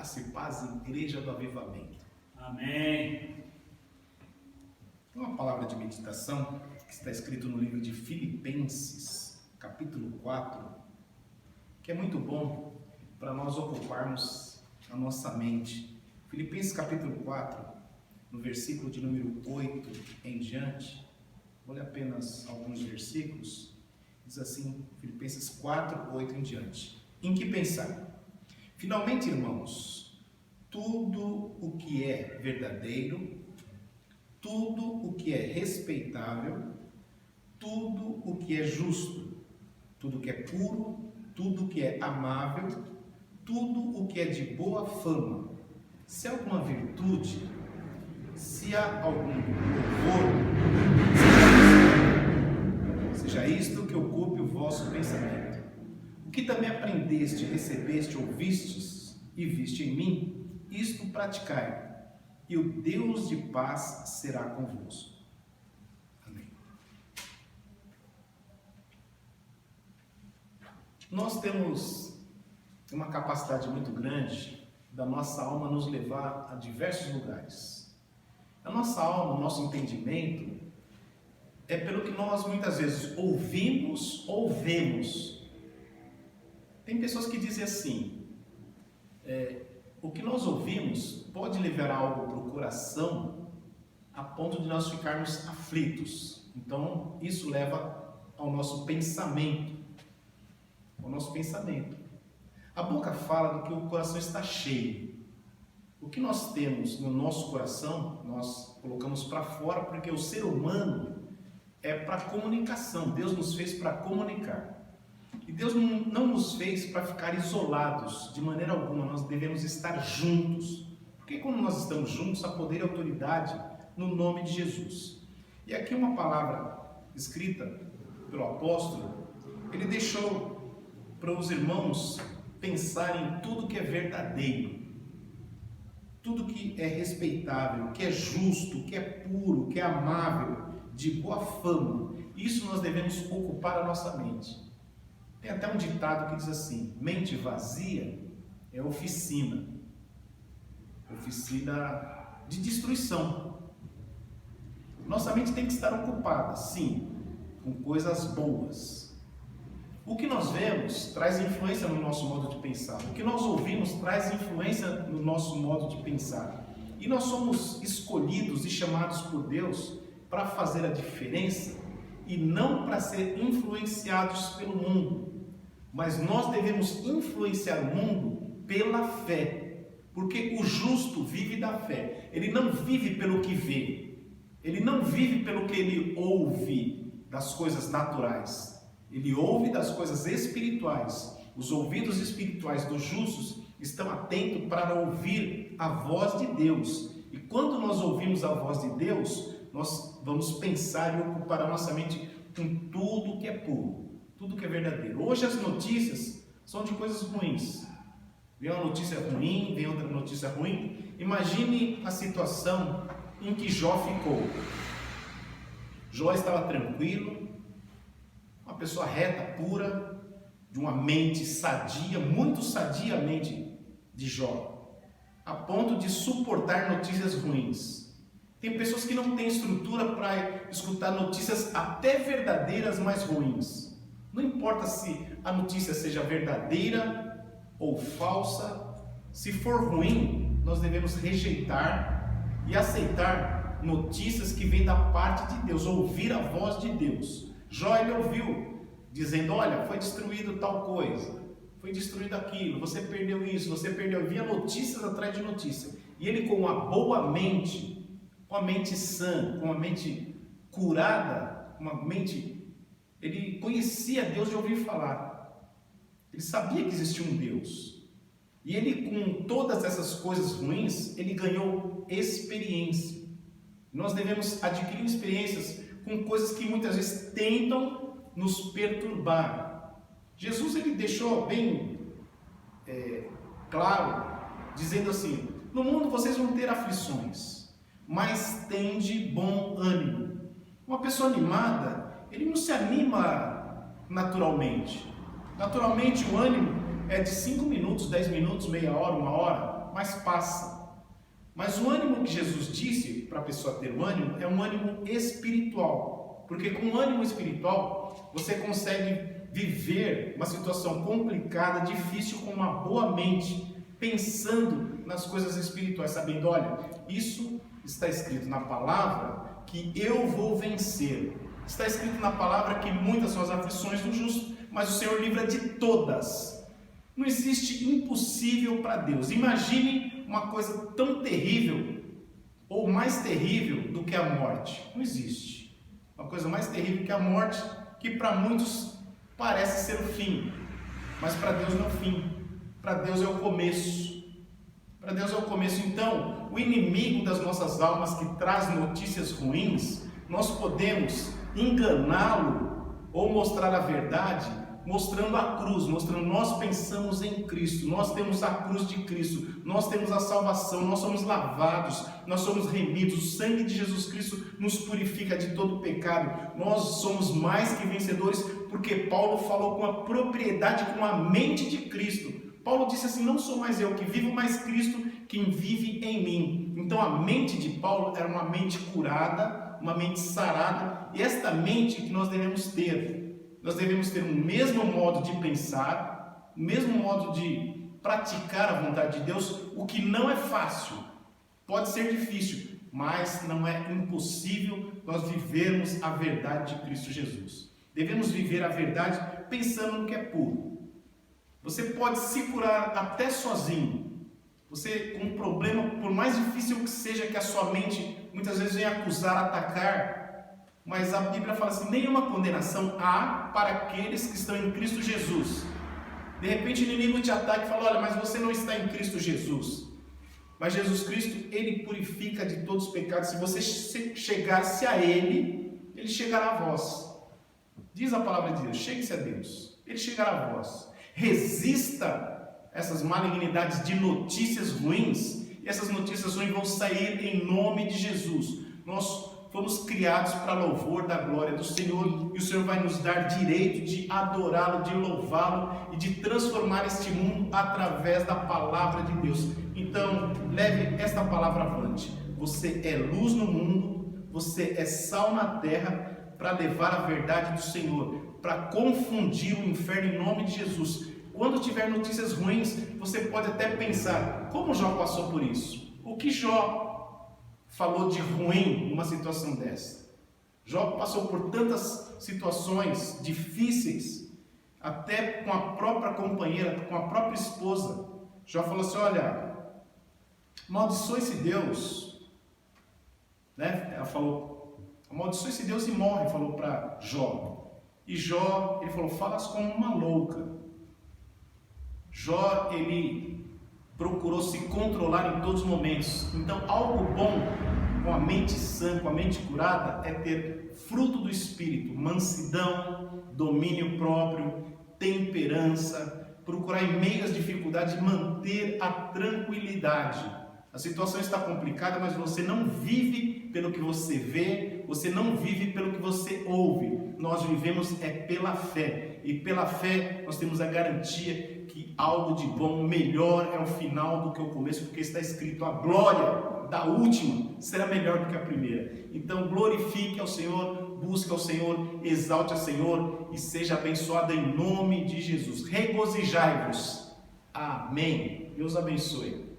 Graça e paz, Igreja do Avivamento. Amém. Uma palavra de meditação que está escrito no livro de Filipenses, capítulo 4, que é muito bom para nós ocuparmos a nossa mente. Filipenses capítulo 4, no versículo de número 8 em diante, vou ler apenas alguns versículos, diz assim, Filipenses 4, 8 em diante. Em que pensar? Finalmente, irmãos, tudo o que é verdadeiro, tudo o que é respeitável, tudo o que é justo, tudo o que é puro, tudo o que é amável, tudo o que é de boa fama, se há alguma virtude, se há algum louvor, seja isto que ocupe o vosso pensamento. O que também aprendeste, recebeste, ouvistes e viste em mim, isto praticai, e o Deus de paz será convosco. Amém. Nós temos uma capacidade muito grande da nossa alma nos levar a diversos lugares. A nossa alma, o nosso entendimento, é pelo que nós muitas vezes ouvimos ou vemos. Tem pessoas que dizem assim, o que nós ouvimos pode levar algo para o coração a ponto de nós ficarmos aflitos. Então, isso leva ao nosso pensamento. A boca fala do que o coração está cheio. O que nós temos no nosso coração, nós colocamos para fora, porque o ser humano é para comunicação. Deus nos fez para comunicar. E Deus não nos fez para ficar isolados, de maneira alguma. Nós devemos estar juntos. Porque quando nós estamos juntos, há poder e autoridade no nome de Jesus. E aqui uma palavra escrita pelo apóstolo, ele deixou para os irmãos pensarem em tudo que é verdadeiro, tudo que é respeitável, que é justo, que é puro, que é amável, de boa fama. Isso nós devemos ocupar a nossa mente. Tem até um ditado que diz assim, mente vazia é oficina de destruição. Nossa mente tem que estar ocupada, sim, com coisas boas. O que nós vemos traz influência no nosso modo de pensar. O que nós ouvimos traz influência no nosso modo de pensar. E nós somos escolhidos e chamados por Deus para fazer a diferença e não para ser influenciados pelo mundo. Mas nós devemos influenciar o mundo pela fé, porque o justo vive da fé. Ele não vive pelo que vê, ele não vive pelo que ele ouve das coisas naturais, ele ouve das coisas espirituais. Os ouvidos espirituais dos justos estão atentos para ouvir a voz de Deus, e quando nós ouvimos a voz de Deus, nós vamos pensar e ocupar a nossa mente com tudo que é puro, tudo que é verdadeiro. Hoje as notícias são de coisas ruins. Vem uma notícia ruim, vem outra notícia ruim. Imagine a situação em que Jó ficou. Jó estava tranquilo, uma pessoa reta, pura, de uma mente sadia, muito sadia a mente de Jó, a ponto de suportar notícias ruins. Tem pessoas que não têm estrutura para escutar notícias até verdadeiras, mas ruins. Não importa se a notícia seja verdadeira ou falsa, se for ruim, nós devemos rejeitar e aceitar notícias que vêm da parte de Deus, ouvir a voz de Deus. Jó, ele ouviu, dizendo, olha, foi destruído tal coisa, foi destruído aquilo, você perdeu isso, você perdeu, vinha notícias atrás de notícia. E ele, com uma boa mente, com a mente sã, com a mente curada, uma mente... Ele conhecia Deus de ouvir falar. Ele sabia que existia um Deus. E ele, com todas essas coisas ruins, ele ganhou experiência. Nós devemos adquirir experiências com coisas que muitas vezes tentam nos perturbar. Jesus, ele deixou bem claro, dizendo assim, no mundo vocês vão ter aflições, mas tende bom ânimo. Uma pessoa animada, ele não se anima naturalmente. Naturalmente o ânimo é de 5 minutos, 10 minutos, meia hora, 1 hora, mas passa. Mas o ânimo que Jesus disse para a pessoa ter um ânimo é um ânimo espiritual. Porque com o ânimo espiritual, você consegue viver uma situação complicada, difícil, com uma boa mente, pensando nas coisas espirituais, sabendo, olha, isso está escrito na palavra que eu vou vencer. Está escrito na palavra que muitas são as aflições do justo, mas o Senhor livra de todas. Não existe impossível para Deus. Imagine uma coisa tão terrível, ou mais terrível do que a morte. Não existe. Uma coisa mais terrível que a morte, que para muitos parece ser o fim, mas para Deus não é o fim. Para Deus é o começo. Para Deus é o começo. Então, o inimigo das nossas almas que traz notícias ruins, nós podemos enganá-lo ou mostrar a verdade, mostrando a cruz, mostrando nós pensamos em Cristo, nós temos a cruz de Cristo, nós temos a salvação, nós somos lavados, nós somos remidos, o sangue de Jesus Cristo nos purifica de todo pecado, nós somos mais que vencedores, porque Paulo falou com a propriedade, com a mente de Cristo. Paulo disse assim, não sou mais eu que vivo, mas Cristo quem vive em mim. Então a mente de Paulo era uma mente curada, uma mente sarada, e esta mente que nós devemos ter. Nós devemos ter o mesmo modo de pensar, o mesmo modo de praticar a vontade de Deus, o que não é fácil, pode ser difícil, mas não é impossível nós vivermos a verdade de Cristo Jesus. Devemos viver a verdade pensando no que é puro. Você pode se curar até sozinho. Você, com um problema, por mais difícil que seja, que a sua mente muitas vezes venha acusar, atacar, mas a Bíblia fala assim, nenhuma condenação há para aqueles que estão em Cristo Jesus. De repente o inimigo te ataca e fala, olha, mas você não está em Cristo Jesus. Mas Jesus Cristo, Ele purifica de todos os pecados. Se você chegar-se a Ele, Ele chegará a vós. Diz a palavra de Deus, chegue-se a Deus, Ele chegará a vós. Resista essas malignidades de notícias ruins, e essas notícias ruins vão sair em nome de Jesus. Nós fomos criados para louvor da glória do Senhor, e o Senhor vai nos dar direito de adorá-lo, de louvá-lo e de transformar este mundo através da palavra de Deus. Então, leve esta palavra avante. Você é luz no mundo, você é sal na terra, para levar a verdade do Senhor, para confundir o inferno em nome de Jesus. Quando tiver notícias ruins, você pode até pensar, como Jó passou por isso? O que Jó falou de ruim numa situação dessa? Jó passou por tantas situações difíceis, até com a própria companheira, com a própria esposa. Jó falou assim, olha, amaldiçoe-se Deus, né? Ela falou, amaldiçoe-se Deus e morre, falou para Jó. E Jó, ele falou, falas como uma louca. Jó, ele procurou se controlar em todos os momentos. Então, algo bom, com a mente sã, com a mente curada, é ter fruto do Espírito, mansidão, domínio próprio, temperança, procurar em meio às dificuldades manter a tranquilidade. A situação está complicada, mas você não vive pelo que você vê, você não vive pelo que você ouve. Nós vivemos pela fé. E pela fé nós temos a garantia que algo de bom, melhor é o final do que o começo, porque está escrito, a glória da última será melhor do que a primeira. Então glorifique ao Senhor, busque ao Senhor, exalte ao Senhor e seja abençoado em nome de Jesus. Regozijai-vos. Amém. Deus abençoe.